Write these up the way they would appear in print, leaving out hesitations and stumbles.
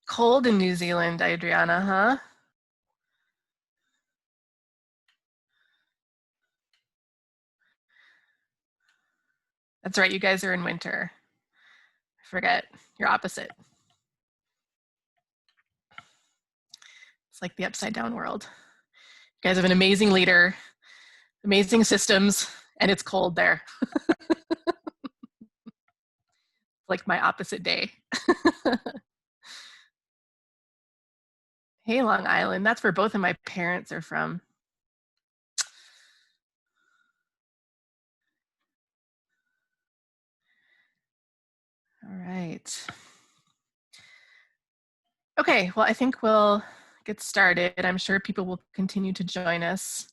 Cold in New Zealand, Adriana, huh? That's right, you guys are in winter. I forget, you're opposite. It's like the upside down world. You guys have an amazing leader, amazing systems, and it's cold there. Like my opposite day. Hey, Long Island, that's where both of my parents are from. All right. Okay, well, I think we'll get started. I'm sure people will continue to join us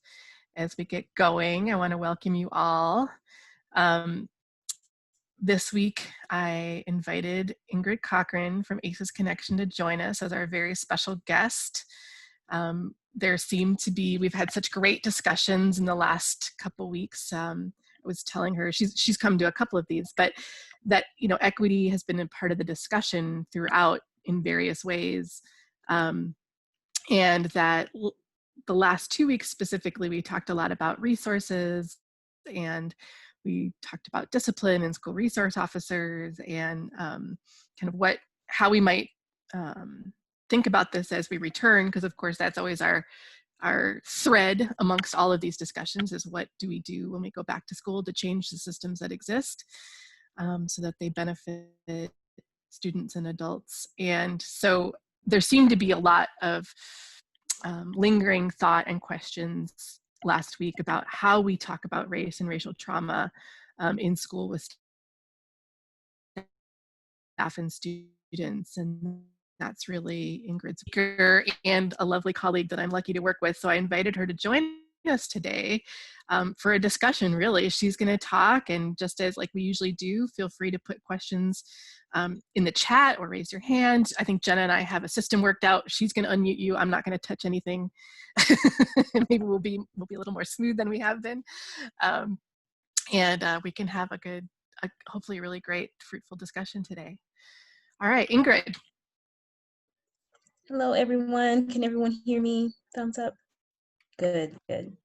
as we get going. I want to welcome you all. This week, I invited Ingrid Cochran from ACES Connection to join us as our very special guest. There seem to be, we've had such great discussions in the last couple weeks. I was telling her, she's come to a couple of these, but that, you know, equity has been a part of the discussion throughout in various ways. And that the last 2 weeks specifically, we talked a lot about resources, and we talked about discipline and school resource officers, and kind of how we might think about this as we return, because of course that's always our thread amongst all of these discussions, is what do we do when we go back to school to change the systems that exist so that they benefit students and adults. And so there seemed to be a lot of lingering thought and questions last week about how we talk about race and racial trauma in school with staff and students. And that's really Ingrid's speaker and a lovely colleague that I'm lucky to work with. So I invited her to join us today for a discussion, really. She's going to talk, and just as like we usually do, feel free to put questions in the chat or raise your hand. I think Jenna and I have a system worked out. She's going to unmute you. I'm not going to touch anything. Maybe we'll be a little more smooth than we have been. And we can have hopefully a really great, fruitful discussion today. All right, Ingrid. Hello, everyone. Can everyone hear me? Thumbs up. Good, good.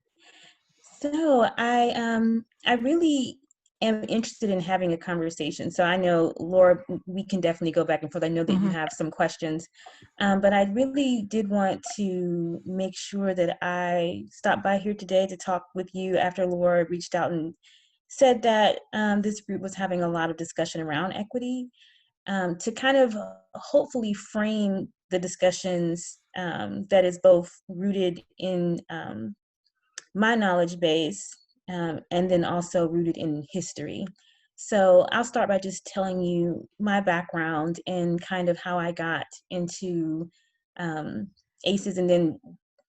So I really am interested in having a conversation. So I know, Laura, we can definitely go back and forth. I know that you have some questions, but I really did want to make sure that I stopped by here today to talk with you after Laura reached out and said that this group was having a lot of discussion around equity, to kind of hopefully frame the discussions that is both rooted in my knowledge base and then also rooted in history. So I'll start by just telling you my background and kind of how I got into ACEs, and then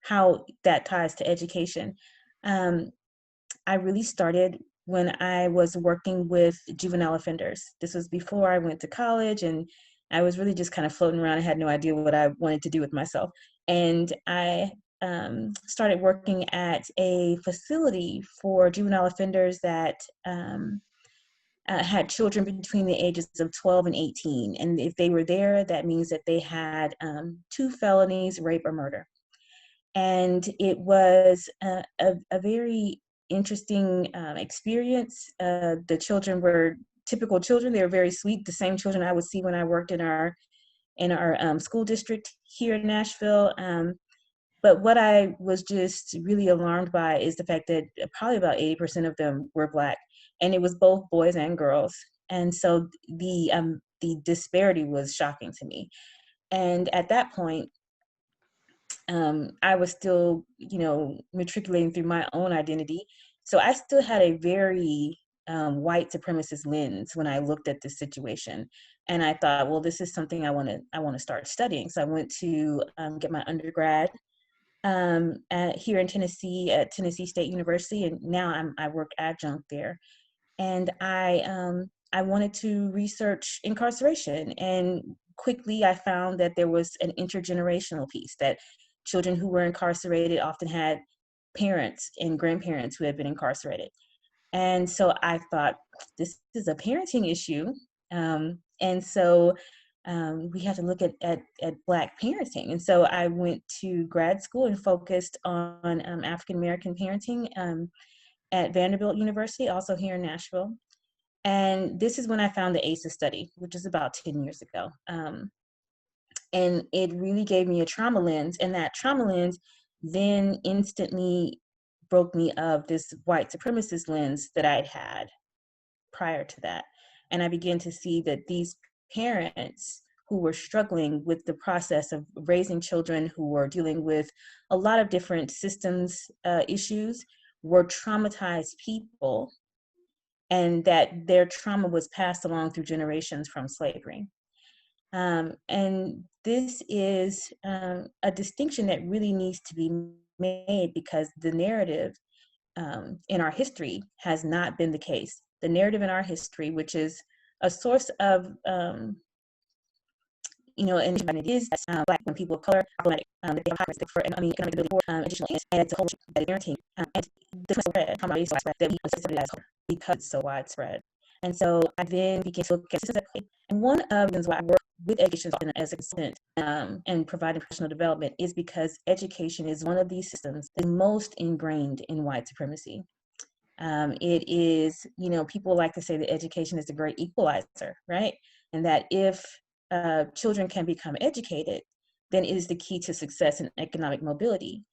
how that ties to education. I really started when I was working with juvenile offenders. This was before I went to college, and I was really just kind of floating around. I had no idea what I wanted to do with myself. And I started working at a facility for juvenile offenders that had children between the ages of 12 and 18. And if they were there, that means that they had 2 felonies, rape or murder. And it was a very interesting experience. The children were typical children. They were very sweet, the same children I would see when I worked in our school district here in Nashville. But what I was just really alarmed by is the fact that probably about 80% of them were Black, and it was both boys and girls. And so the disparity was shocking to me. And at that point, I was still, matriculating through my own identity. So I still had a very white supremacist lens when I looked at this situation. And I thought, well, this is something I want to start studying. So I went to get my undergrad here in Tennessee at Tennessee State University, and now I work adjunct there. And I wanted to research incarceration, and quickly I found that there was an intergenerational piece, that children who were incarcerated often had parents and grandparents who had been incarcerated. And so I thought, this is a parenting issue. And so we have to look at Black parenting. And so I went to grad school and focused on African American parenting at Vanderbilt University, also here in Nashville. And this is when I found the ACEs study, which is about 10 years ago. And it really gave me a trauma lens. And that trauma lens then instantly broke me of this white supremacist lens that I'd had prior to that. And I began to see that these parents who were struggling with the process of raising children who were dealing with a lot of different systems issues were traumatized people, and that their trauma was passed along through generations from slavery. And this is a distinction that really needs to be made, because the narrative in our history has not been the case. The narrative in our history, which is a source of, and it is Black and people of color, problematic, that they have for, and I mean, economic ability for additional, and it's a whole parenting, and the spread, trauma is widespread, that we consider it as because it's so widespread. And so I then began to look at specifically, and one of the reasons why I work with education as a consultant and providing professional development is because education is one of these systems that is most ingrained in white supremacy. It is, people like to say that education is the great equalizer, right? And that if children can become educated, then it is the key to success and economic mobility.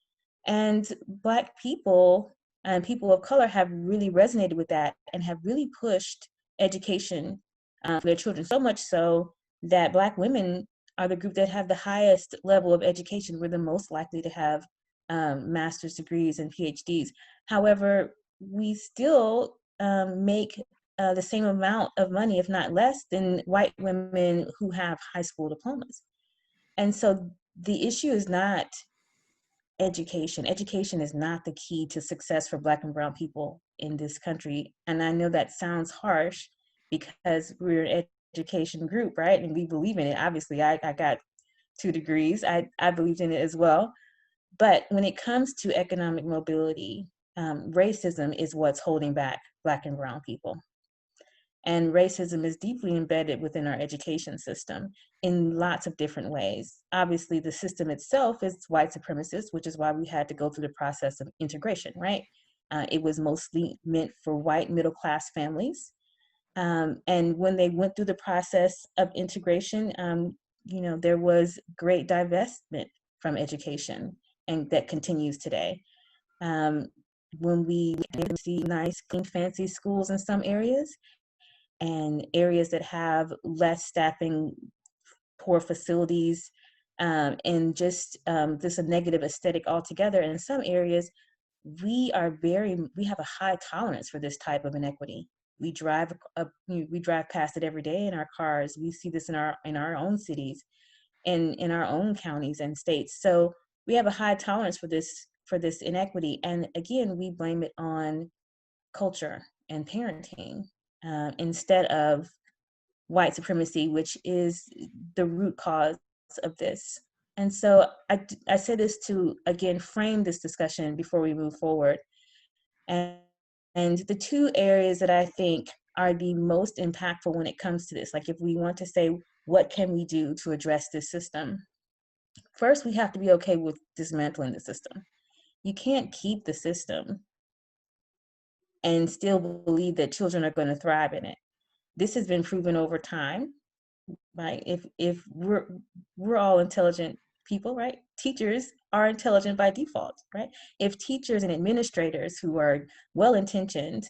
And Black people and people of color have really resonated with that and have really pushed education for their children, so much so that Black women are the group that have the highest level of education. We're the most likely to have master's degrees and PhDs. However, we still make the same amount of money, if not less, than white women who have high school diplomas. And so the issue is not education. Education is not the key to success for Black and brown people in this country. And I know that sounds harsh because we're an education group, right? And we believe in it. Obviously, I got 2 degrees. I believed in it as well. But when it comes to economic mobility, racism is what's holding back Black and brown people. And racism is deeply embedded within our education system in lots of different ways. Obviously, the system itself is white supremacist, which is why we had to go through the process of integration, right? It was mostly meant for white middle-class families. And when they went through the process of integration, there was great divestment from education, and that continues today. When we see nice, clean, fancy schools in some areas, and areas that have less staffing, poor facilities, and just this a negative aesthetic altogether. In some areas, we have a high tolerance for this type of inequity. We drive past it every day in our cars. We see this in our own cities and in our own counties and states. So we have a high tolerance for this inequity. And again, we blame it on culture and parenting instead of white supremacy, which is the root cause of this. And so I say this to, again, frame this discussion before we move forward. And the 2 areas that I think are the most impactful when it comes to this, like if we want to say, what can we do to address this system? First, we have to be okay with dismantling the system. You can't keep the system and still believe that children are going to thrive in it. This has been proven over time, right? If we're all intelligent people, right? Teachers are intelligent by default, right? If teachers and administrators who are well-intentioned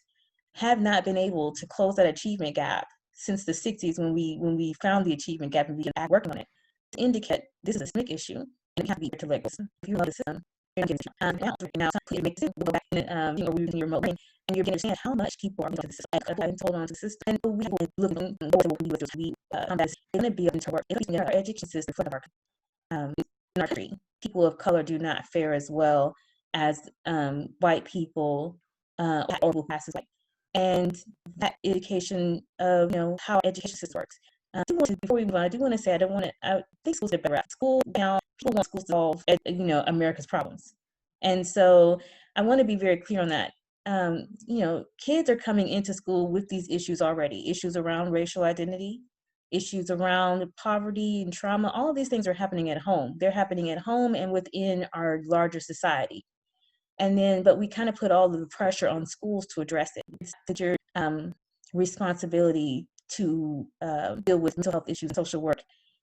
have not been able to close that achievement gap since the 60s, when we found the achievement gap and we began working on it, to indicate this is a systemic issue and we have to be to let go. If you love the system, you're going to get now it makes sense. Go back and we're using your remote learning, and you're going to understand how much people are going to the system and hold on to the system. And we have to look at what we do is we it's going to be able to work. In our education system, for our in our country, people of color do not fare as well as white people or classes like. And that indication of how education system works. Before we move on, I do want to say I think schools did better. School now, people want schools to solve America's problems, and so I want to be very clear on that. Kids are coming into school with these issues already, issues around racial identity, issues around poverty and trauma. All of these things are happening at home. They're happening at home and within our larger society. And then, but we kind of put all of the pressure on schools to address it. It's your responsibility to deal with mental health issues and social work.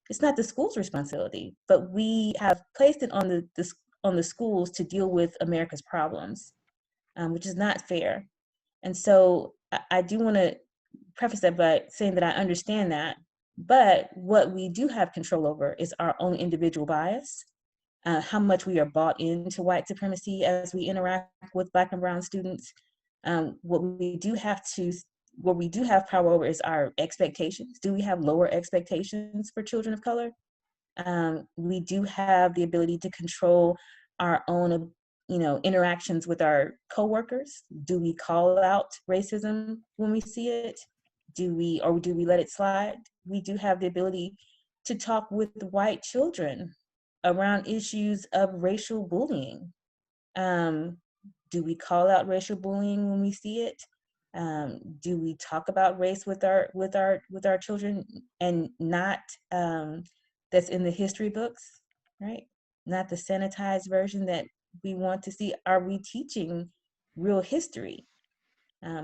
It's not the school's responsibility, but we have placed it on the schools to deal with America's problems, which is not fair. And so I do want to preface that by saying that I understand that, but what we do have control over is our own individual bias, how much we are bought into white supremacy as we interact with Black and Brown students. What we do have power over is our expectations. Do we have lower expectations for children of color? We do have the ability to control our own, interactions with our coworkers. Do we call out racism when we see it? Do we let it slide? We do have the ability to talk with white children around issues of racial bullying. Do we call out racial bullying when we see it? Do we talk about race with our children and not that's in the history books, right? Not the sanitized version that we want to see. Are we teaching real history?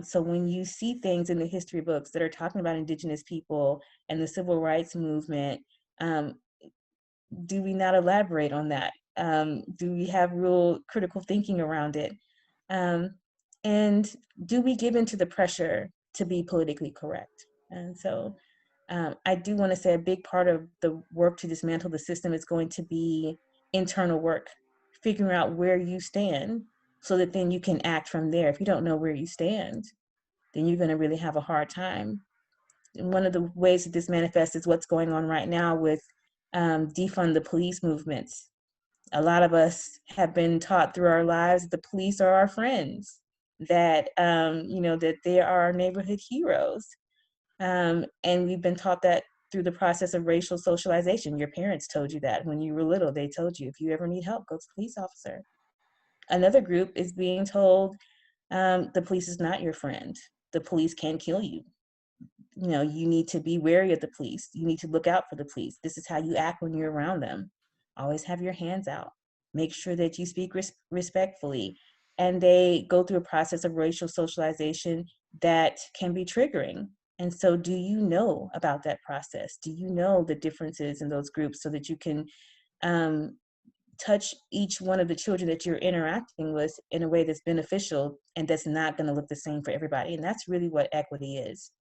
So when you see things in the history books that are talking about Indigenous people and the civil rights movement, do we not elaborate on that? Do we have real critical thinking around it? And do we give into the pressure to be politically correct? And so I do want to say a big part of the work to dismantle the system is going to be internal work, figuring out where you stand so that then you can act from there. If you don't know where you stand, then you're going to really have a hard time. And one of the ways that this manifests is what's going on right now with defund the police movements. A lot of us have been taught through our lives that the police are our friends, that that they are our neighborhood heroes, and we've been taught that through the process of racial socialization. Your parents told you that when you were little. They told you, if you ever need help, go to the police officer. Another group is being told the police is not your friend. The police can kill you. You need to be wary of the police. You need to look out for the police. This is how you act when you're around them. Always have your hands out. Make sure that you speak respectfully. And they go through a process of racial socialization that can be triggering. And so do you know about that process? Do you know the differences in those groups so that you can touch each one of the children that you're interacting with in a way that's beneficial and that's not going to look the same for everybody? And that's really what equity is.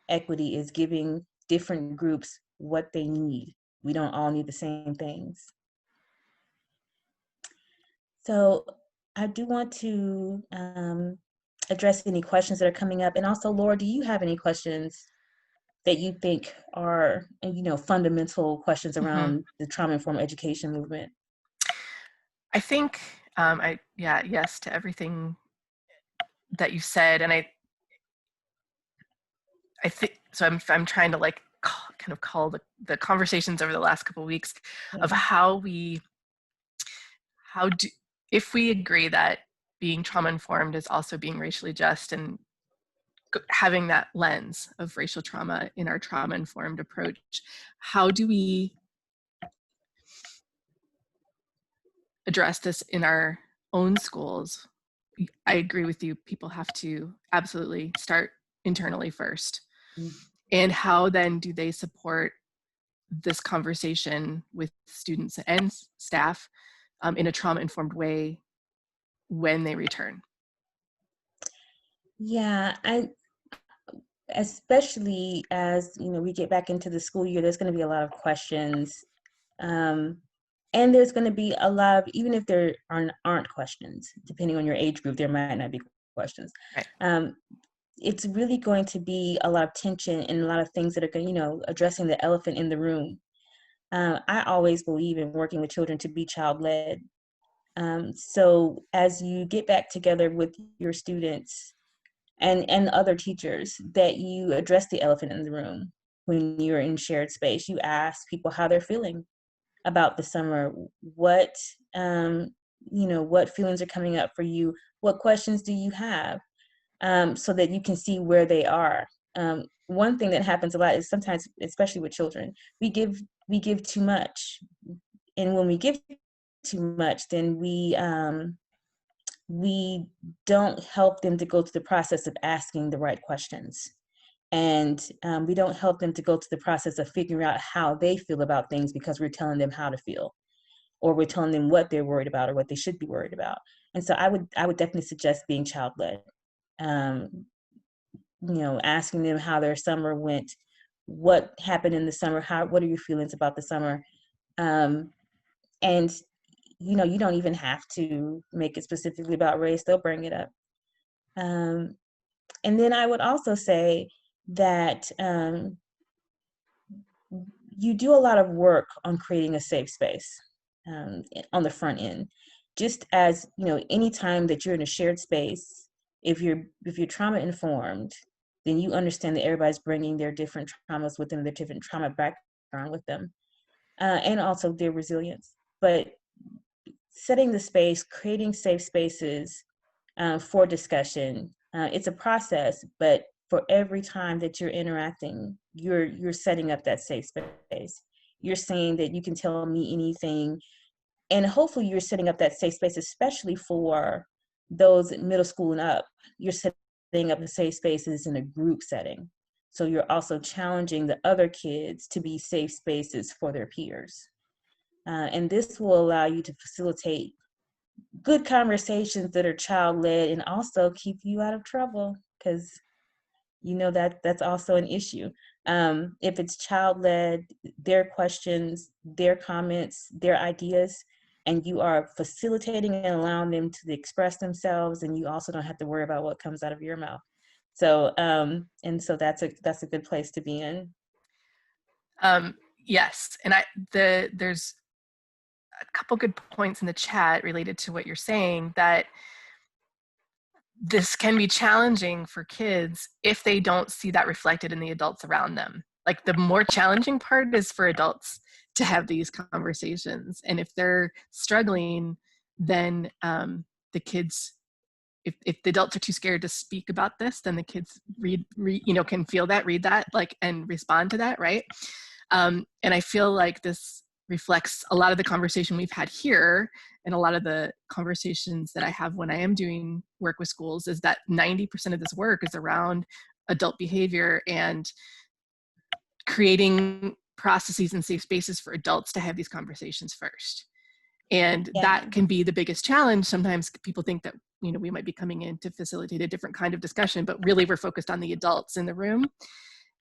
Equity is giving different groups what they need. We don't all need the same things. So I do want to address any questions that are coming up. And also, Laura, do you have any questions that you think are, fundamental questions around the trauma-informed education movement? I think, yes to everything that you said. And I think, so I'm trying to kind of call the conversations over the last couple of weeks of if we agree that being trauma informed is also being racially just and having that lens of racial trauma in our trauma informed approach, how do we address this in our own schools? I agree with you. People have to absolutely start internally first. Mm-hmm. And how then do they support this conversation with students and staff in a trauma-informed way when they return? Yeah, especially as we get back into the school year, there's going to be a lot of questions, and there's going to be a lot of, even if there aren't questions, depending on your age group, there might not be questions. Right. It's really going to be a lot of tension and a lot of things that are going, addressing the elephant in the room. I always believe in working with children to be child-led. So as you get back together with your students and other teachers, that you address the elephant in the room when you're in shared space. You ask people how they're feeling about the summer, what feelings are coming up for you, what questions do you have, so that you can see where they are. one thing that happens a lot is sometimes, especially with children, we give too much, and when we give too much, then we don't help them to go through the process of asking the right questions. And we don't help them to go through the process of figuring out how they feel about things because we're telling them how to feel, or we're telling them what they're worried about or what they should be worried about. And so I would definitely suggest being child-led. Um, Asking them how their summer went, what happened in the summer, what are your feelings about the summer? Um, and you don't even have to make it specifically about race, they'll bring it up. Um, and then I would also say that you do a lot of work on creating a safe space on the front end. Just as anytime that you're in a shared space, if you're trauma informed, then you understand that everybody's bringing their different traumas with them, their different trauma background with them, and also their resilience. But setting the space, creating safe spaces for discussion. It's a process, but for every time that you're interacting, you're setting up that safe space. You're saying that you can tell me anything, and hopefully you're setting up that safe space, especially for those middle school and up. You're setting up the safe spaces in a group setting. So you're also challenging the other kids to be safe spaces for their peers. And this will allow you to facilitate good conversations that are child-led and also keep you out of trouble, because that's also an issue. If it's child-led, their questions, their comments, their ideas, and you are facilitating and allowing them to express themselves, and you also don't have to worry about what comes out of your mouth. So that's a good place to be in. Yes, and there's a couple good points in the chat related to what you're saying, that this can be challenging for kids if they don't see that reflected in the adults around them. Like, the more challenging part is for adults to have these conversations. And if they're struggling, then the kids, if the adults are too scared to speak about this, then the kids can feel that, read that, like, and respond to that, right? And I feel like this reflects a lot of the conversation we've had here, and a lot of the conversations that I have when I am doing work with schools, is that 90% of this work is around adult behavior and creating processes and safe spaces for adults to have these conversations first. And Yeah. that can be the biggest challenge. Sometimes people think that we might be coming in to facilitate a different kind of discussion, but really we're focused on the adults in the room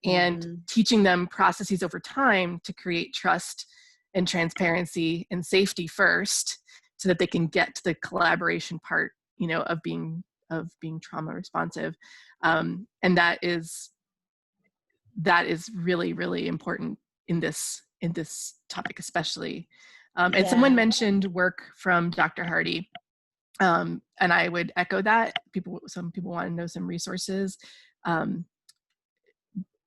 and Mm-hmm. teaching them processes over time to create trust and transparency and safety first, so that they can get to the collaboration part, of being trauma responsive. And that is really, really important in this topic, especially. And someone Yeah. mentioned work from Dr. Hardy. And I would echo that. Some people want to know some resources.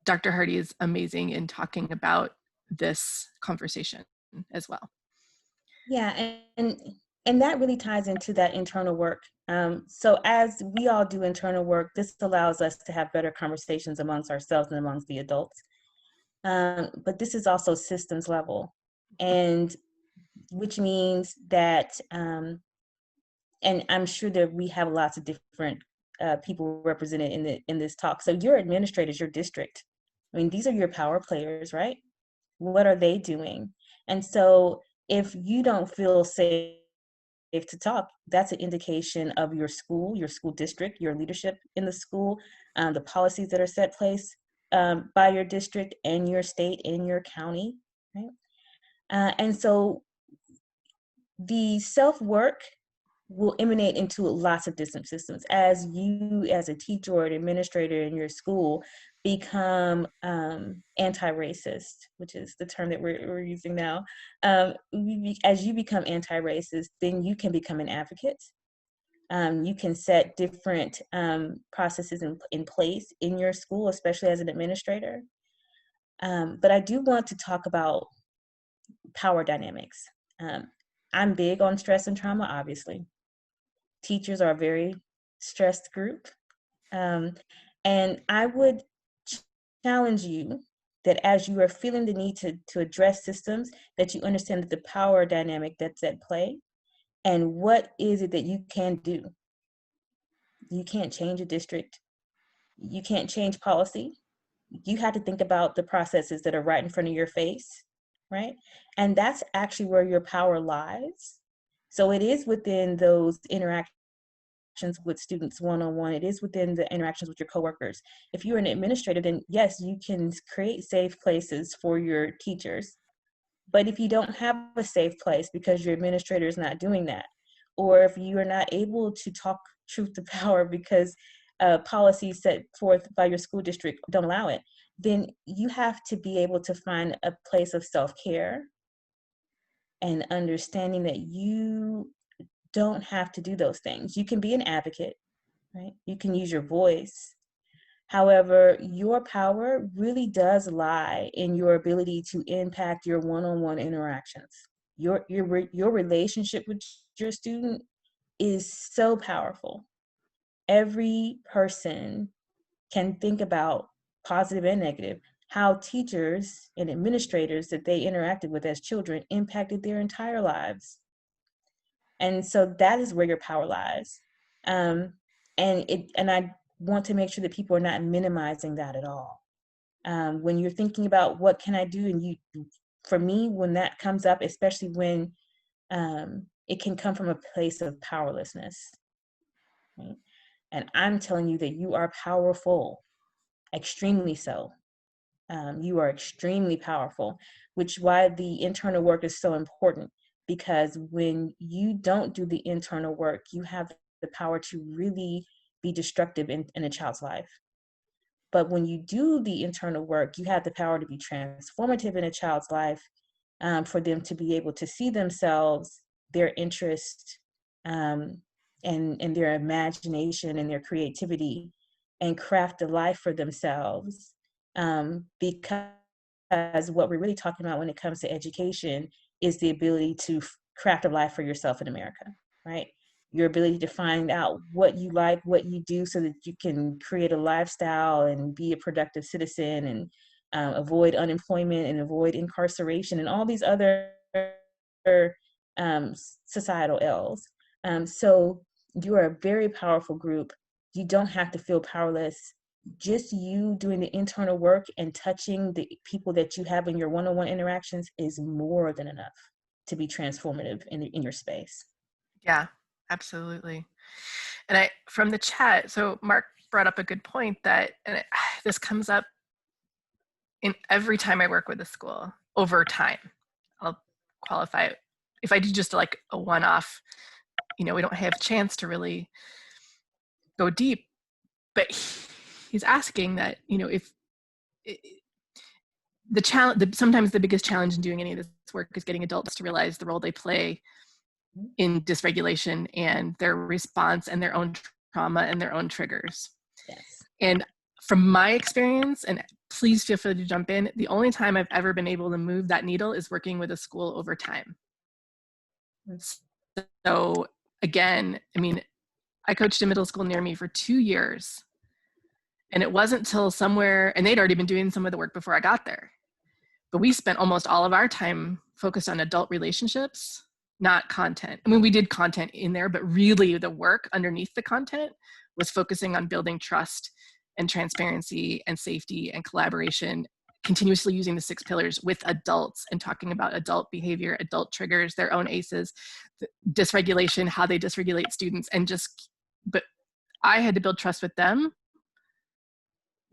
Dr. Hardy is amazing in talking about this conversation as well. Yeah, and that really ties into that internal work. So as we all do internal work, this allows us to have better conversations amongst ourselves and amongst the adults. But this is also systems level, and which means that, and I'm sure that we have lots of different people represented in this talk. So your administrators, your district, I mean, these are your power players, right? What are they doing? And so if you don't feel safe to talk, that's an indication of your school district, your leadership in the school, the policies that are set place by your district and your state and your county, right? And so the self-work will emanate into lots of different systems as you, as a teacher or an administrator in your school, become anti-racist, which is the term that we're using now. As you become anti-racist, then you can become an advocate. You can set different processes in place in your school, especially as an administrator. But I do want to talk about power dynamics. I'm big on stress and trauma, obviously. Teachers are a very stressed group. And I would challenge you that as you are feeling the need to address systems, that you understand that the power dynamic that's at play and what is it that you can do. You can't change a district. You can't change policy. You have to think about the processes that are right in front of your face, right? And that's actually where your power lies. So it is within those interactions with students one-on-one. It is within the interactions with your coworkers. If you're an administrator, then yes, you can create safe places for your teachers. But if you don't have a safe place because your administrator is not doing that, or if you are not able to talk truth to power because policies set forth by your school district don't allow it, then you have to be able to find a place of self-care and understanding that you don't have to do those things. You can be an advocate, right? You can use your voice. However, your power really does lie in your ability to impact your one-on-one interactions. Your relationship with your student is so powerful. Every person can think about, positive and negative, how teachers and administrators that they interacted with as children impacted their entire lives. And so that is where your power lies. Um, and I want to make sure that people are not minimizing that at all. When you're thinking about what can I do, and for me, when that comes up, especially when it can come from a place of powerlessness, right? And I'm telling you that you are powerful, extremely so. You are extremely powerful, which why the internal work is so important, because when you don't do the internal work, you have the power to really be destructive in a child's life. But when you do the internal work, you have the power to be transformative in a child's life, for them to be able to see themselves, their interest, and their imagination and their creativity, and craft a life for themselves. Because what we're really talking about when it comes to education is the ability to craft a life for yourself in America, right? Your ability to find out what you like, what you do, so that you can create a lifestyle and be a productive citizen, and avoid unemployment and avoid incarceration and all these other societal ills. So you are a very powerful group. You don't have to feel powerless. Just you doing the internal work and touching the people that you have in your one-on-one interactions is more than enough to be transformative in your space. Yeah, absolutely. And from the chat, so Mark brought up a good point that, this comes up in every time I work with a school over time. I'll qualify it. If I do just like a one-off, we don't have a chance to really go deep, but he's asking that, if the challenge, sometimes the biggest challenge in doing any of this work is getting adults to realize the role they play in dysregulation and their response and their own trauma and their own triggers. Yes. And from my experience, and please feel free to jump in, the only time I've ever been able to move that needle is working with a school over time. So again, I coached a middle school near me for 2 years. And it wasn't until somewhere, and they'd already been doing some of the work before I got there. But we spent almost all of our time focused on adult relationships, not content. We did content in there, but really the work underneath the content was focusing on building trust and transparency and safety and collaboration, continuously using the 6 pillars with adults and talking about adult behavior, adult triggers, their own ACEs, dysregulation, how they dysregulate students, but I had to build trust with them.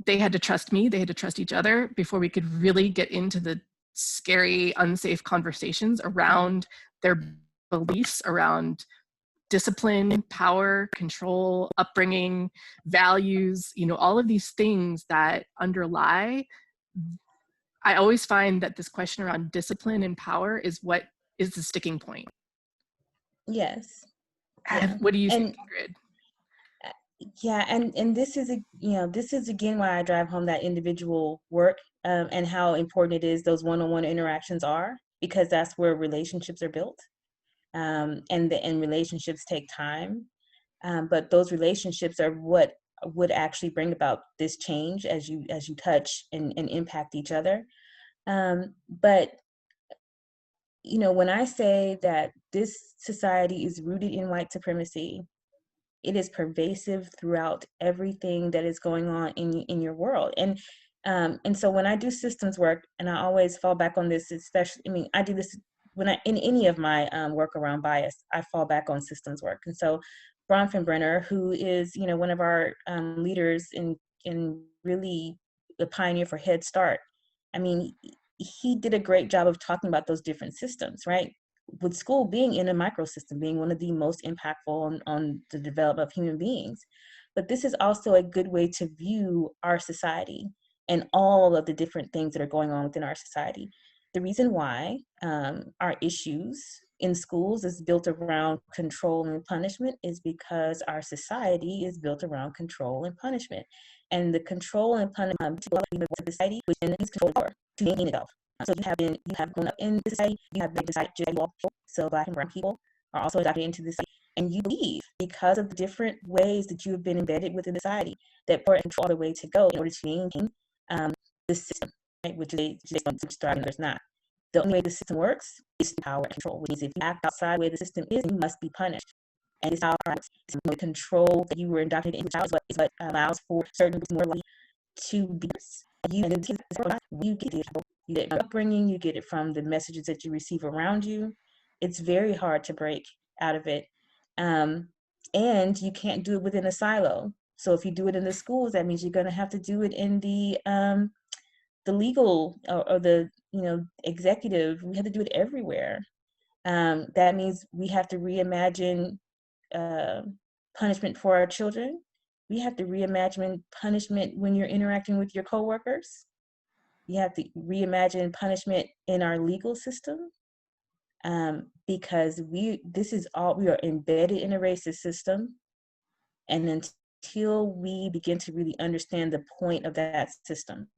They had to trust me, they had to trust each other before we could really get into the scary, unsafe conversations around their beliefs around discipline, power, control, upbringing, values, all of these things that underlie. I always find that this question around discipline and power is what is the sticking point. Yes. Yeah. What do you think, Ingrid? Yeah, and this is this is again why I drive home that individual work, and how important it is those one-on-one interactions are, because that's where relationships are built, and relationships take time, but those relationships are what would actually bring about this change as you touch and impact each other. But when I say that this society is rooted in white supremacy, it is pervasive throughout everything that is going on in your world. And so when I do systems work, and I always fall back on this, especially, I mean, I do this when I in any of my work around bias, I fall back on systems work. And so Bronfenbrenner, who is one of our leaders in really the pioneer for Head Start, I mean, he did a great job of talking about those different systems, right? With school being in a microsystem, being one of the most impactful on the development of human beings. But this is also a good way to view our society and all of the different things that are going on within our society. The reason why our issues in schools is built around control and punishment is because our society is built around control and punishment. And the control and punishment of the society, which is control power to maintain itself. So you have grown up in this society, you have been decided to walk. So Black and brown people are also adopted into this society. And you believe, because of the different ways that you have been embedded within society, that for control the way to go in order to maintain the system, right? Which is thriving and there's not. The only way the system works is through power and control, which means if you act outside the way the system is, you must be punished. And it's how the control that you were adopted into is what allows for certain groups more likely to be you. And you get it. You get upbringing, you get it from the messages that you receive around you. It's very hard to break out of it. And you can't do it within a silo. So if you do it in the schools, that means you're going to have to do it in the legal or the executive. We have to do it everywhere. That means we have to reimagine punishment for our children. We have to reimagine punishment when you're interacting with your coworkers. You have to reimagine punishment in our legal system, because we are embedded in a racist system. And until we begin to really understand the point of that system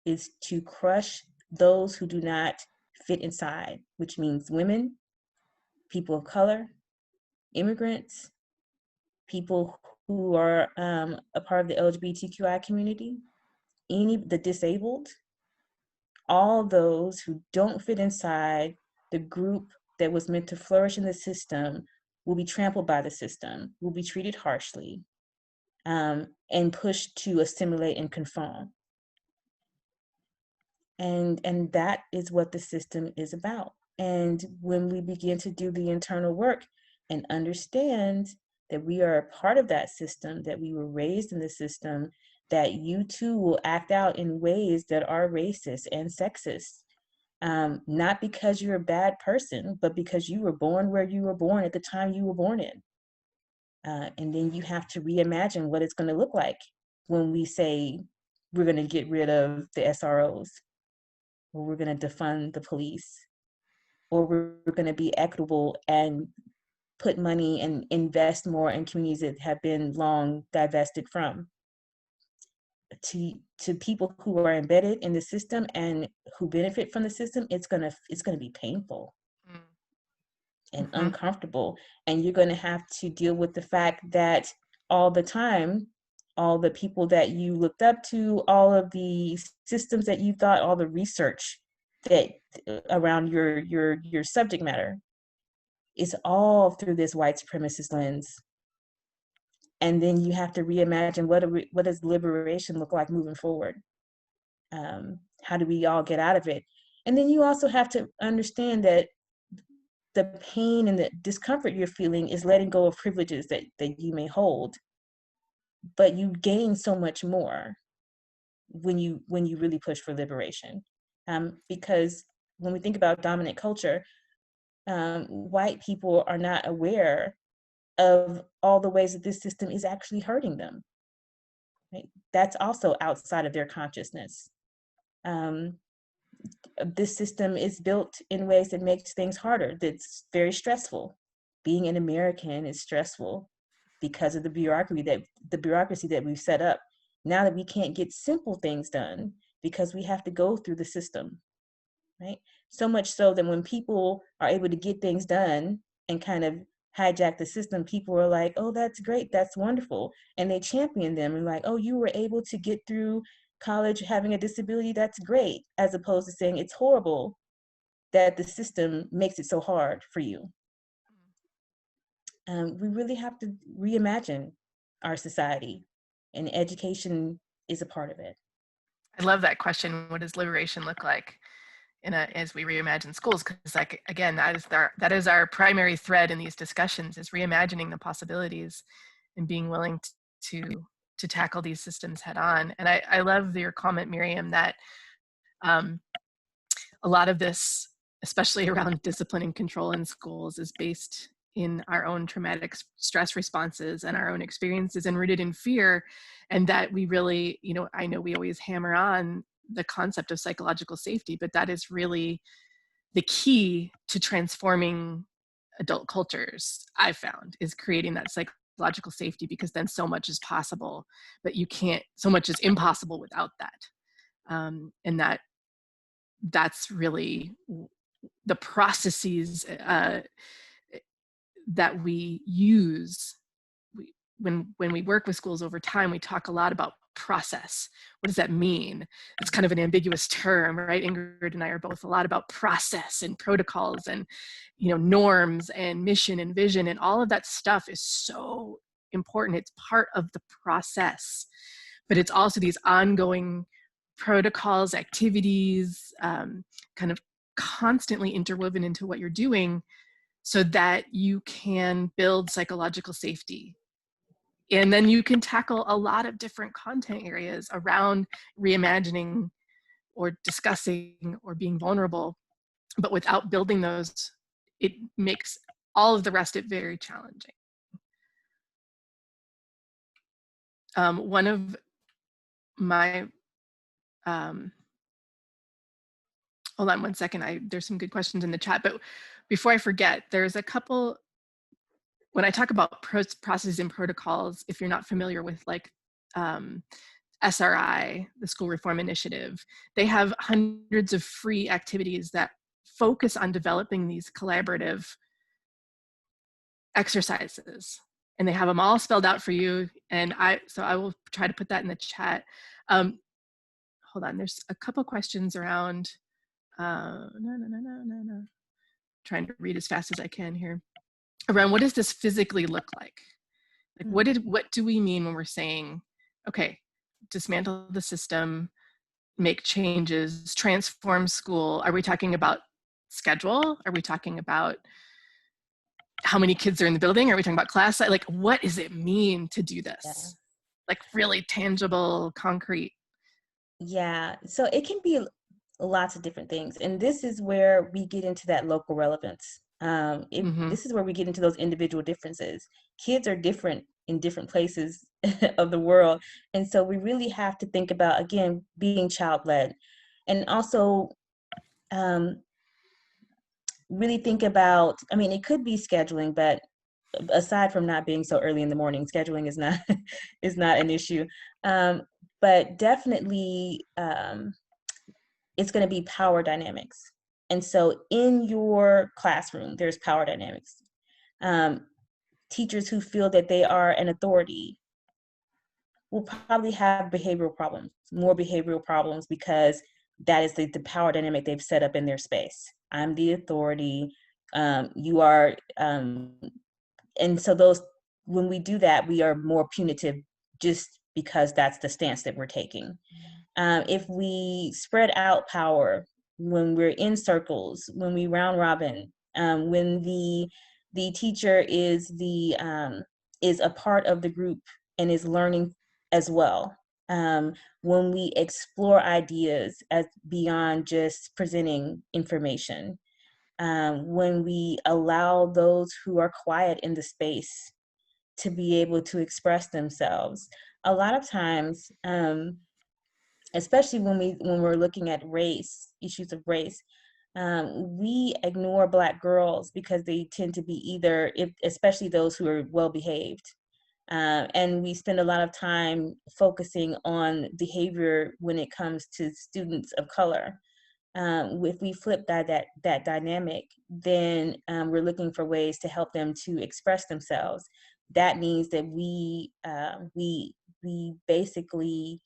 is to crush those who do not fit inside, which means women, people of color, immigrants, people who are a part of the LGBTQI community, the disabled, all those who don't fit inside the group that was meant to flourish in the system will be trampled by the system, will be treated harshly, and pushed to assimilate and conform. And that is what the system is about. And when we begin to do the internal work and understand that we are a part of that system, that we were raised in the system, that you too will act out in ways that are racist and sexist, not because you're a bad person, but because you were born where you were born at the time you were born in. And then you have to reimagine what it's going to look like when we say we're going to get rid of the SROs, or we're going to defund the police, or we're going to be equitable and put money and invest more in communities that have been long divested from. To people who are embedded in the system and who benefit from the system, it's gonna be painful and uncomfortable. And you're gonna have to deal with the fact that all the time, all the people that you looked up to, all of the systems that you thought, all the research that around your subject matter is all through this white supremacist lens. And then you have to reimagine what does liberation look like moving forward? How do we all get out of it? And then you also have to understand that the pain and the discomfort you're feeling is letting go of privileges that you may hold, but you gain so much more when you really push for liberation. Because when we think about dominant culture, white people are not aware of all the ways that this system is actually hurting them. Right? That's also outside of their consciousness. This system is built in ways that makes things harder. That's very stressful. Being an American is stressful because of the bureaucracy that we've set up. Now that we can't get simple things done because we have to go through the system, right? So much so that when people are able to get things done and kind of hijack the system, people are like, oh, that's great, that's wonderful. And they champion them and like, oh, you were able to get through college having a disability, that's great. As opposed to saying it's horrible that the system makes it so hard for you. We really have to reimagine our society, and education is a part of it. I love that question. What does liberation look like as we reimagine schools? Because, like, again, that is our primary thread in these discussions, is reimagining the possibilities and being willing to tackle these systems head on. And I love your comment, Miriam, that um, a lot of this, especially around discipline and control in schools, is based in our own traumatic stress responses and our own experiences and rooted in fear. And that we really, I know we always hammer on the concept of psychological safety, but that is really the key to transforming adult cultures, I've found, is creating that psychological safety, because then so much is possible, but so much is impossible without that. And that's really the processes that we use. When we work with schools over time, we talk a lot about process. What does that mean? It's kind of an ambiguous term, right? Ingrid and I are both a lot about process and protocols and norms and mission and vision, and all of that stuff is so important. It's part of the process, but it's also these ongoing protocols, activities, kind of constantly interwoven into what you're doing, so that you can build psychological safety. And then you can tackle a lot of different content areas around reimagining or discussing or being vulnerable. But without building those, it makes all of the rest of it very challenging. One of my, hold on one second, there's some good questions in the chat, but before I forget, there's a couple. When I talk about processes and protocols, if you're not familiar with SRI, the School Reform Initiative, they have hundreds of free activities that focus on developing these collaborative exercises. And they have them all spelled out for you. And so I will try to put that in the chat. Hold on, there's a couple questions around, no. Trying to read as fast as I can here. Around, what does this physically look like? Like, what do we mean when we're saying, okay, dismantle the system, make changes, transform school? Are we talking about schedule? Are we talking about how many kids are in the building? Are we talking about class size? Like, what does it mean to do this? Yeah. Like, really tangible, concrete. Yeah, so it can be lots of different things. And this is where we get into that local relevance. This is where we get into those individual differences. Kids are different in different places of the world. And so we really have to think about, again, being child-led. And also really think about, I mean, it could be scheduling, but aside from not being so early in the morning, scheduling is not is not an issue. But definitely it's going to be power dynamics. And so in your classroom, there's power dynamics. Teachers who feel that they are an authority will probably have behavioral problems, more behavioral problems, because that is the power dynamic they've set up in their space. I'm the authority. You are, and so when we do that, we are more punitive just because that's the stance that we're taking. If we spread out power, when we're in circles, when we round robin, when the teacher is a part of the group and is learning as well. When we explore ideas as beyond just presenting information, when we allow those who are quiet in the space to be able to express themselves. A lot of times, especially when we're looking at race, issues of race, we ignore Black girls because they tend to be especially those who are well behaved. And we spend a lot of time focusing on behavior when it comes to students of color. If we flip that dynamic, then we're looking for ways to help them to express themselves. That means that we basically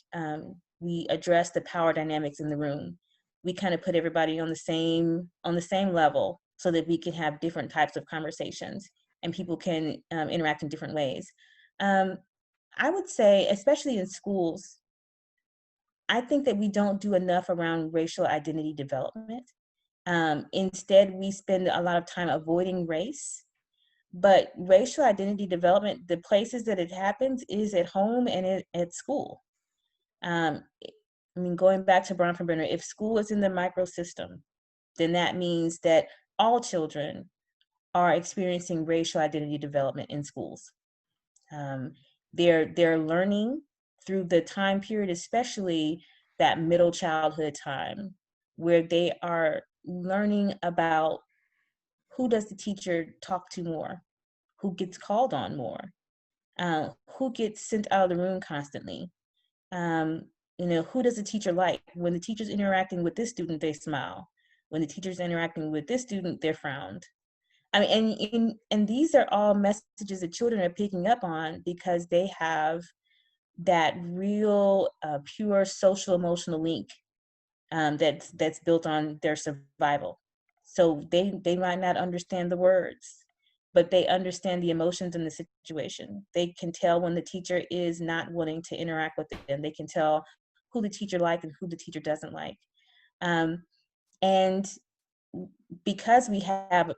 we address the power dynamics in the room. We kind of put everybody on the same level so that we can have different types of conversations and people can interact in different ways. Um, I would say, especially in schools, I think that we don't do enough around racial identity development. Instead, we spend a lot of time avoiding race. But racial identity development, the places that it happens is at home and at school. Um, I mean, going back to Bronfenbrenner, if school is in the microsystem, then that means that all children are experiencing racial identity development in schools. Um, they're learning through the time period, especially that middle childhood time, where they are learning about who does the teacher talk to more, who gets called on more, who gets sent out of the room constantly. Um, who does the teacher like? When the teacher's interacting with this student, they smile. When the teacher's interacting with this student, they're frowned. I mean, and these are all messages that children are picking up on because they have that real, pure social emotional link that's built on their survival. So they might not understand the words, but they understand the emotions in the situation. They can tell when the teacher is not wanting to interact with them. They can tell who the teacher likes and who the teacher doesn't like. Um, and because we have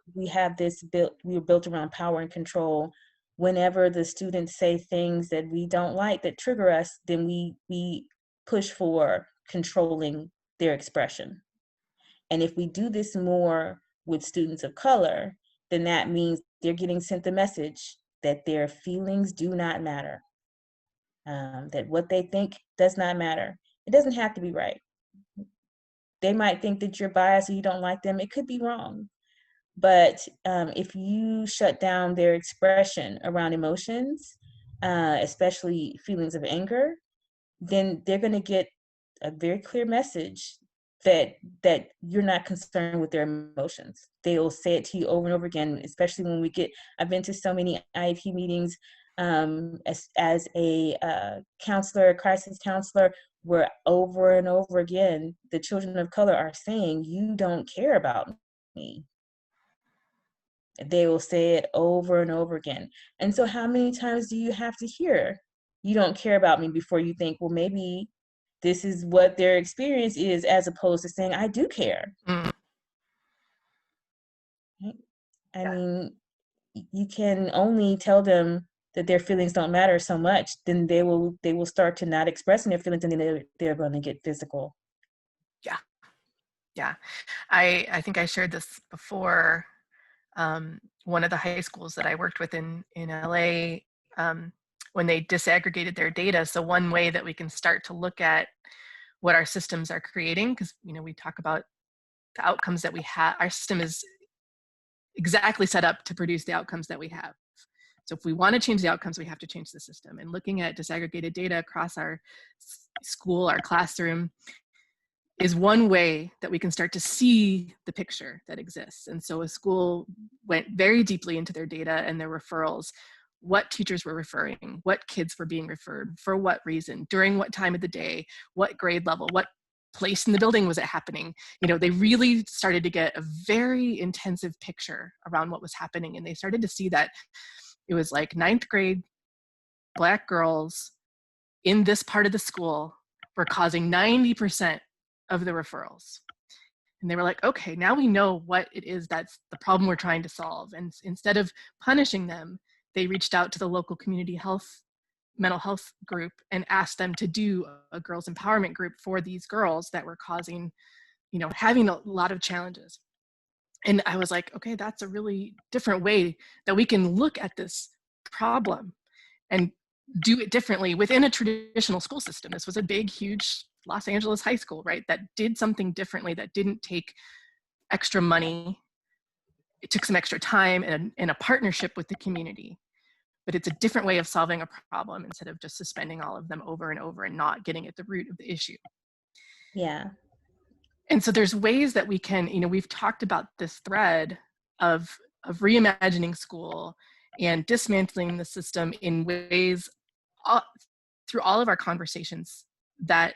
this built, we were built around power and control. Whenever the students say things that we don't like that trigger us, then we push for controlling their expression. And if we do this more with students of color, then that means they're getting sent the message that their feelings do not matter, that what they think does not matter. It doesn't have to be right. They might think that you're biased or you don't like them. It could be wrong. But if you shut down their expression around emotions, especially feelings of anger, then they're going to get a very clear message that you're not concerned with their emotions. They'll say it to you over and over again, especially when I've been to so many IEP meetings as a counselor, crisis counselor, where over and over again, the children of color are saying, "You don't care about me." They will say it over and over again. And so how many times do you have to hear, "You don't care about me," before you think, well, maybe this is what their experience is, as opposed to saying, "I do care." Mm, Right? I yeah. mean, you can only tell them that their feelings don't matter so much, then they will start to not expressing their feelings, and then they're going to get physical. Yeah. Yeah. I think I shared this before. One of the high schools that I worked with in LA, when they disaggregated their data. So one way that we can start to look at what our systems are creating, because we talk about the outcomes that we have. Our system is exactly set up to produce the outcomes that we have. So if we want to change the outcomes, we have to change the system. And looking at disaggregated data across our school, our classroom, is one way that we can start to see the picture that exists. And so a school went very deeply into their data and their referrals, what teachers were referring, what kids were being referred, for what reason, during what time of the day, what grade level, what place in the building was it happening. They really started to get a very intensive picture around what was happening. And they started to see that it was like ninth grade Black girls in this part of the school were causing 90% of the referrals. And they were like, okay, now we know what it is that's the problem we're trying to solve. And instead of punishing them, they reached out to the local community health, mental health group and asked them to do a girls empowerment group for these girls that were causing, having a lot of challenges. And I was like, okay, that's a really different way that we can look at this problem and do it differently within a traditional school system. This was a big, huge Los Angeles high school, right? That did something differently, that didn't take extra money. It took some extra time and a partnership with the community. But it's a different way of solving a problem instead of just suspending all of them over and over and not getting at the root of the issue. Yeah. And so there's ways that we can, we've talked about this thread of reimagining school and dismantling the system in ways through all of our conversations, that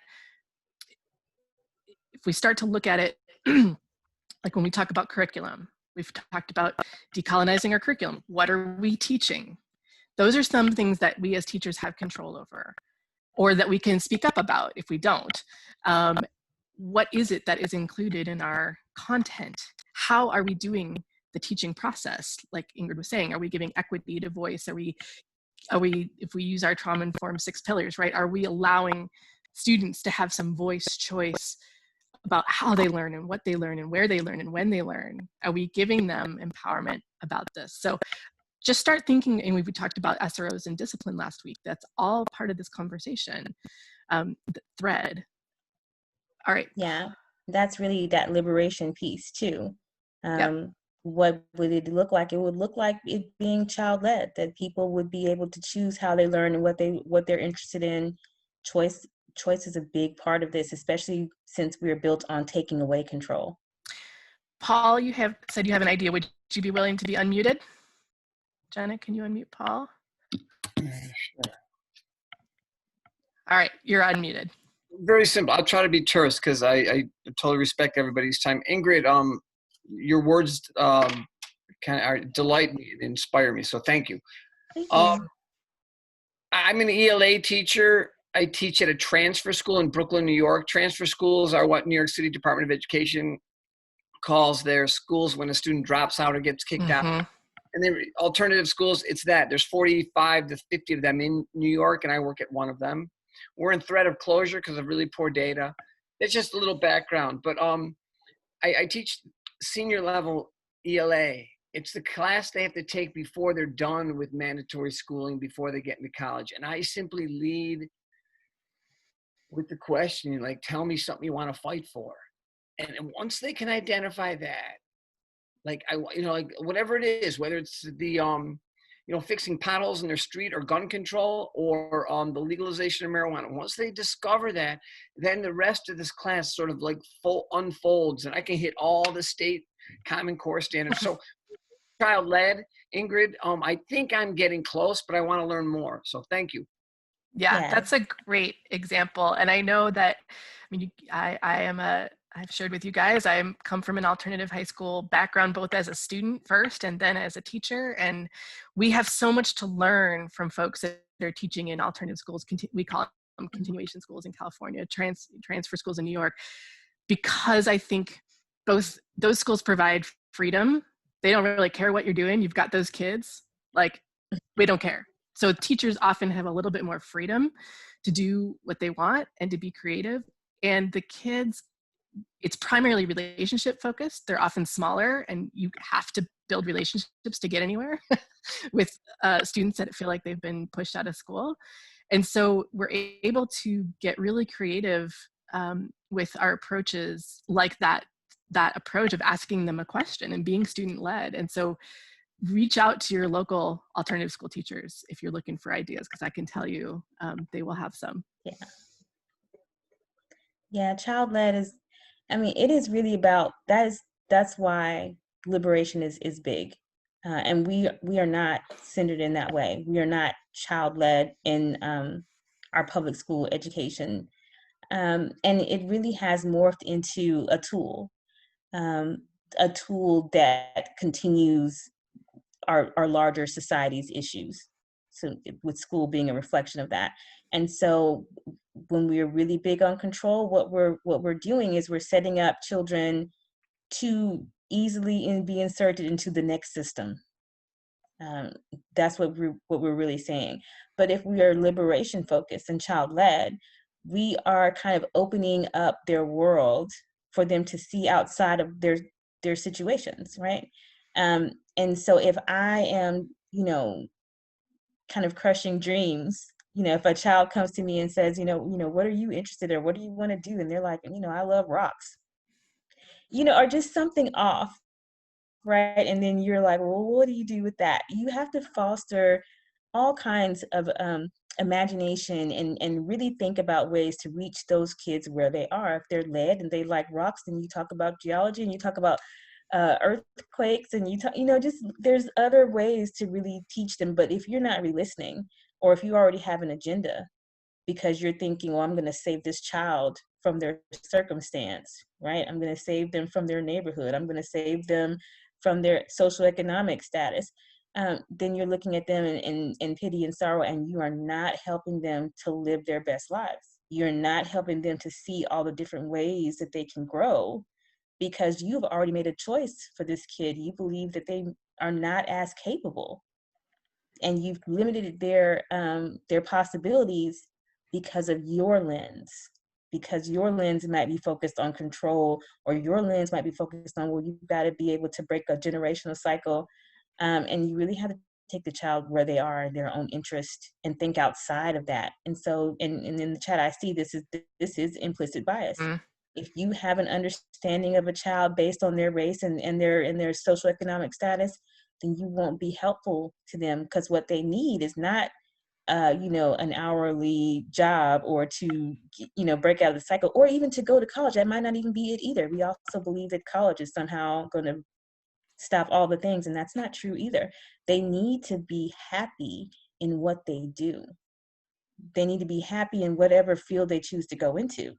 if we start to look at it, like when we talk about curriculum, we've talked about decolonizing our curriculum. What are we teaching? Those are some things that we as teachers have control over, or that we can speak up about if we don't. What is it that is included in our content? How are we doing the teaching process? Like Ingrid was saying, are we giving equity to voice? Are we, if we use our trauma-informed 6 pillars, right? Are we allowing students to have some voice choice about how they learn and what they learn and where they learn and when they learn? Are we giving them empowerment about this? So just start thinking, and we talked about SROs and discipline last week. That's all part of this conversation, the thread. All right. Yeah, that's really that liberation piece too. Yep. What would it look like? It would look like it being child-led, that people would be able to choose how they learn and what they're interested in. Choice is a big part of this, especially since we're built on taking away control. Paul, you have said you have an idea. Would you be willing to be unmuted? Jenna, can you unmute Paul? Sure. All right, you're unmuted. Very simple. I'll try to be terse because I totally respect everybody's time. Ingrid, your words delight me and inspire me. So thank you. Thank you. I'm an ELA teacher. I teach at a transfer school in Brooklyn, New York. Transfer schools are what New York City Department of Education calls their schools when a student drops out or gets kicked out. And then alternative schools, it's that. There's 45 to 50 of them in New York, and I work at one of them. We're in threat of closure because of really poor data. It's just a little background. But I teach senior level ELA. It's the class they have to take before they're done with mandatory schooling, before they get into college. And I simply lead with the question, like, tell me something you want to fight for. And once they can identify that, like, like whatever it is, whether it's the, fixing potholes in their street or gun control or the legalization of marijuana, once they discover that, then the rest of this class sort of like unfolds, and I can hit all the state Common Core standards. So child-led, Ingrid, I think I'm getting close, but I want to learn more. So thank you. Yeah, that's a great example. And I know that, I've shared with you guys, I come from an alternative high school background, both as a student first and then as a teacher. And we have so much to learn from folks that are teaching in alternative schools. We call them continuation schools in California, transfer schools in New York, because I think both those schools provide freedom. They don't really care what you're doing. You've got those kids, like, we don't care. So teachers often have a little bit more freedom to do what they want and to be creative. And the kids, it's primarily relationship focused. They're often smaller, and you have to build relationships to get anywhere with students that feel like they've been pushed out of school. And so we're able to get really creative with our approaches, like that approach of asking them a question and being student-led. And so reach out to your local alternative school teachers if you're looking for ideas, because I can tell you they will have some. Yeah, child-led is, it is really about, that's why liberation is big. And we are not centered in that way. We are not child-led in our public school education. And it really has morphed into a tool that continues our larger society's issues. So with school being a reflection of that. And so when we're really big on control, what we're doing is we're setting up children to easily be inserted into the next system. That's what we're really saying. But if we are liberation focused and child-led, we are kind of opening up their world for them to see outside of their situations, right? And so if I am, kind of crushing dreams, if a child comes to me and says, what are you interested in, or what do you want to do? And they're like, I love rocks, or just something off, right? And then you're like, well, what do you do with that? You have to foster all kinds of imagination and really think about ways to reach those kids where they are. If they're lead and they like rocks, then you talk about geology and you talk about earthquakes and just there's other ways to really teach them. But if you're not really listening, or if you already have an agenda because you're thinking, well, I'm going to save this child from their circumstance, right? I'm going to save them from their neighborhood. I'm going to save them from their socioeconomic status. Then you're looking at them in pity and sorrow, and you are not helping them to live their best lives. You're not helping them to see all the different ways that they can grow, because you've already made a choice for this kid. You believe that they are not as capable, and you've limited their possibilities because of your lens. Because your lens might be focused on control, or your lens might be focused on, well, you've got to be able to break a generational cycle. And you really have to take the child where they are, their own interest, and think outside of that. And so, and in the chat, I see this is implicit bias. Mm. If you have an understanding of a child based on their race and their socioeconomic status, then you won't be helpful to them, because what they need is not an hourly job, or to break out of the cycle, or even to go to college. That might not even be it either. We also believe that college is somehow going to stop all the things, and that's not true either. They need to be happy in what they do. They need to be happy in whatever field they choose to go into.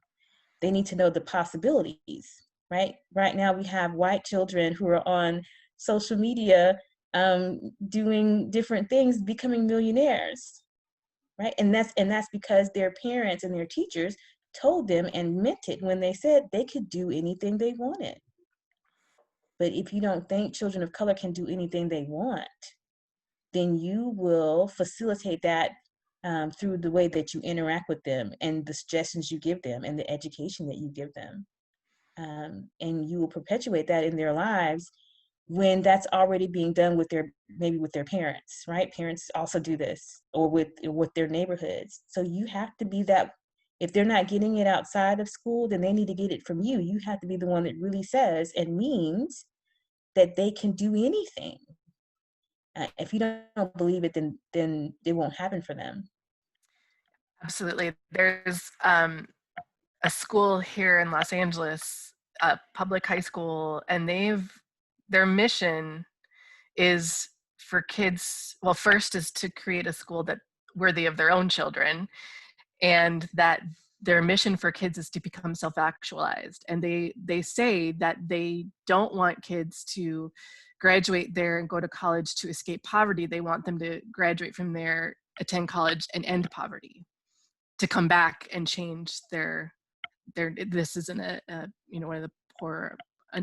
They need to know the possibilities, right? Right now we have white children who are on social media doing different things, becoming millionaires, right? And that's because their parents and their teachers told them and meant it when they said they could do anything they wanted. But if you don't think children of color can do anything they want, then you will facilitate that through the way that you interact with them, and the suggestions you give them, and the education that you give them. And you will perpetuate that in their lives, when that's already being done with maybe with their parents, right? Parents also do this, or with their neighborhoods. So you have to be that. If they're not getting it outside of school, then they need to get it from you. You have to be the one that really says and means that they can do anything. If you don't believe it, then it won't happen for them. Absolutely. There's a school here in Los Angeles, a public high school, and their mission is for kids, well, first is to create a school that worthy of their own children, and that their mission for kids is to become self-actualized. And they say that they don't want kids to graduate there and go to college to escape poverty. They want them to graduate from there, attend college, and end poverty, to come back and change their this isn't one of the poor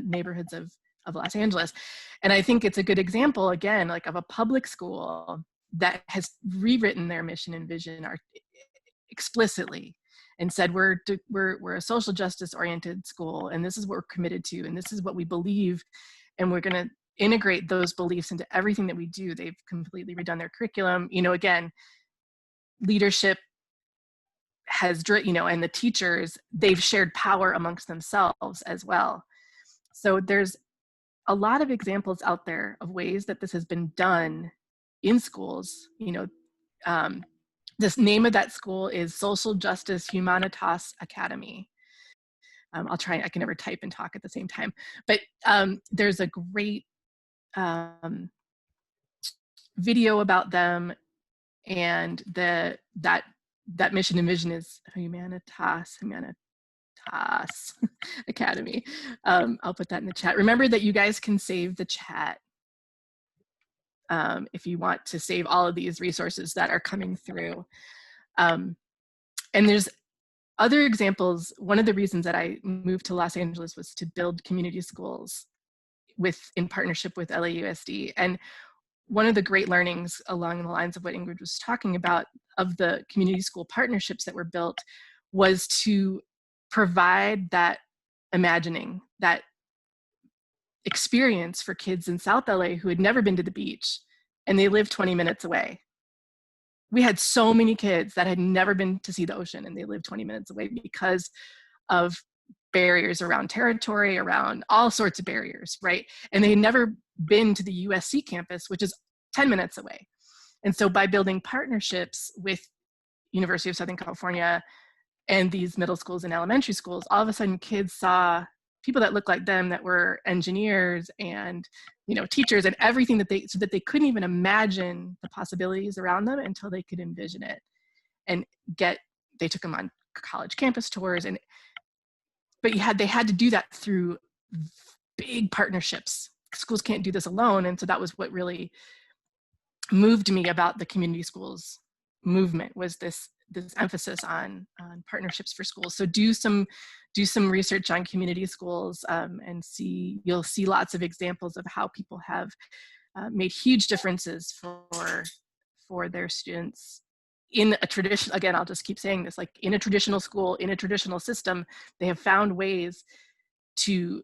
neighborhoods of Los Angeles. And I think it's a good example, again, like of a public school that has rewritten their mission and vision explicitly, and said, we're a social justice oriented school, and this is what we're committed to, and this is what we believe, and we're going to integrate those beliefs into everything that we do. They've completely redone their curriculum. Again, leadership has, and the teachers, they've shared power amongst themselves as well. So there's a lot of examples out there of ways that this has been done in schools. This name of that school is Social Justice Humanitas Academy. I'll try, I can never type and talk at the same time, but there's a great video about them, and that mission and vision is Humanitas Academy. I'll put that in the chat. Remember that you guys can save the chat if you want to save all of these resources that are coming through. And there's other examples. One of the reasons that I moved to Los Angeles was to build community schools in partnership with LAUSD. And one of the great learnings along the lines of what Ingrid was talking about, of the community school partnerships that were built, was to provide that imagining, that experience for kids in South LA who had never been to the beach, and they lived 20 minutes away. We had so many kids that had never been to see the ocean, and they lived 20 minutes away because of barriers around territory, around all sorts of barriers, right? And they had never been to the USC campus, which is 10 minutes away. And so by building partnerships with University of Southern California and these middle schools and elementary schools, all of a sudden kids saw people that looked like them that were engineers and, you know, teachers and everything that so that they couldn't even imagine the possibilities around them until they could envision it and they took them on college campus tours. But they had to do that through big partnerships. Schools can't do this alone. And so that was what really moved me about the community schools movement, was this emphasis on partnerships for schools. So do some research on community schools, and you'll see lots of examples of how people have made huge differences for their students in a tradition. Again, I'll just keep saying this, like in a traditional school, in a traditional system, they have found ways to,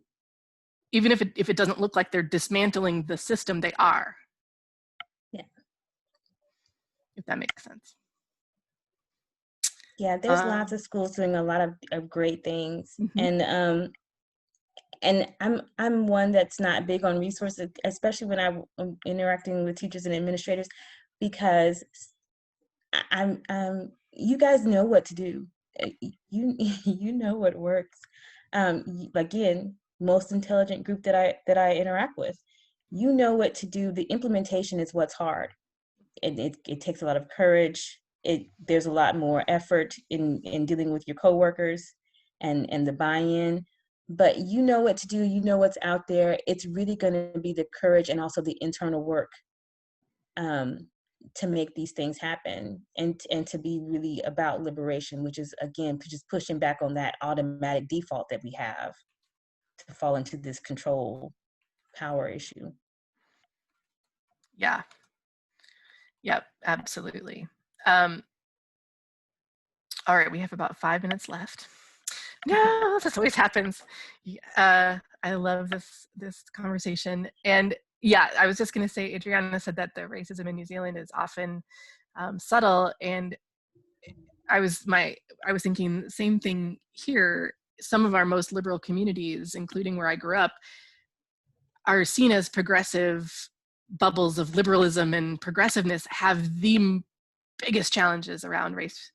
even if it doesn't look like they're dismantling the system, they are. Yeah. If that makes sense. Yeah, there's lots of schools doing a lot of great things. Mm-hmm. And I'm one that's not big on resources, especially when I'm interacting with teachers and administrators, because I'm you guys know what to do. You know what works. Again, most intelligent group that I interact with, you know what to do. The implementation is what's hard. It takes a lot of courage. There's a lot more effort in dealing with your coworkers and the buy-in, but you know what to do. You know what's out there. It's really going to be the courage and also the internal work to make these things happen, and to be really about liberation, which is, again, just pushing back on that automatic default that we have to fall into this control power issue. Yeah. Yep, absolutely. All right, we have about 5 minutes left. No, this always happens. I love this conversation. And yeah, I was just going to say, Adriana said that the racism in New Zealand is often subtle, and I was thinking the same thing here. Some of our most liberal communities, including where I grew up, are seen as progressive bubbles of liberalism and progressiveness, have the biggest challenges around race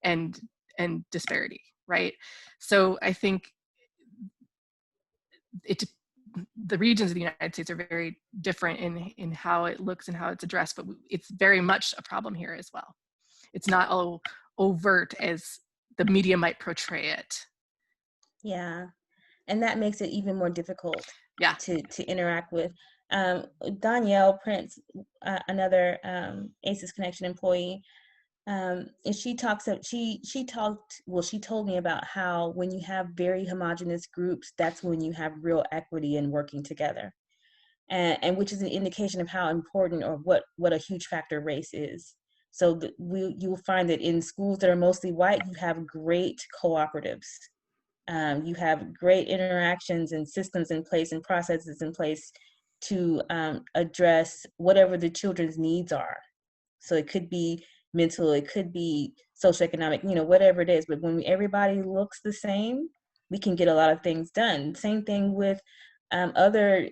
and disparity, right? So I think the regions of the United States are very different in how it looks and how it's addressed, but it's very much a problem here as well. It's not overt as the media might portray it. Yeah, and that makes it even more difficult. Yeah. To interact with. Danielle Prince, another ACES Connection employee, and she told me about how when you have very homogenous groups, that's when you have real equity in working together, and which is an indication of how important, or what a huge factor race is. So you will find that in schools that are mostly white, you have great cooperatives. You have great interactions and systems in place and processes in place to address whatever the children's needs are. So it could be mental, it could be socioeconomic, whatever it is. But when everybody looks the same, we can get a lot of things done. Same thing with other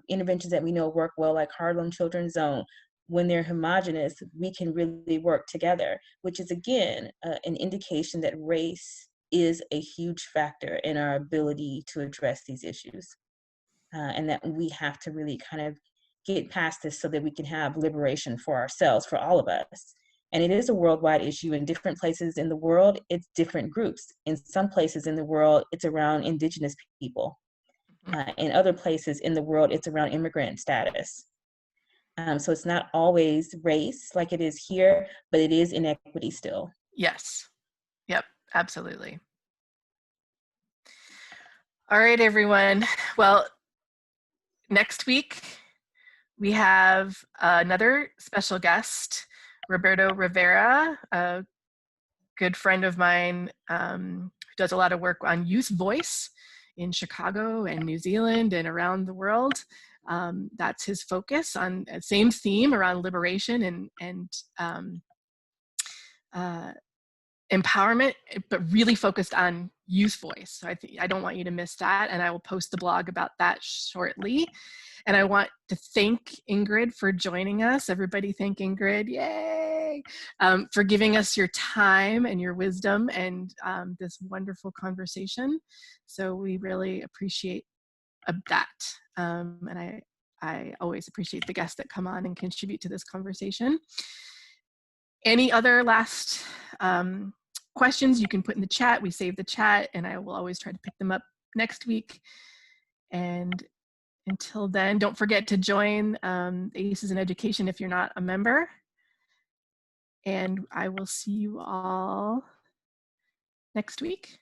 interventions that we know work well, like Harlem Children's Zone. When they're homogenous, we can really work together, which is, again, an indication that race is a huge factor in our ability to address these issues, and that we have to really kind of get past this so that we can have liberation for ourselves, for all of us. And it is a worldwide issue. In different places in the world, it's different groups. In some places in the world, it's around indigenous people. In other places in the world, it's around immigrant status. So it's not always race like it is here, but it is inequity still. Yes. Yep, absolutely. All right, everyone. Well, next week we have another special guest, Roberto Rivera, a good friend of mine who does a lot of work on youth voice in Chicago and New Zealand and around the world. That's his focus, on the same theme around liberation empowerment, but really focused on youth voice. So I don't want you to miss that, and I will post the blog about that shortly. And I want to thank Ingrid for joining us. Everybody thank Ingrid, yay! For giving us your time and your wisdom and this wonderful conversation. So we really appreciate that. And I always appreciate the guests that come on and contribute to this conversation. Any other last questions you can put in the chat. We save the chat, and I will always try to pick them up next week. And until then, don't forget to join ACES in Education if you're not a member. And I will see you all next week.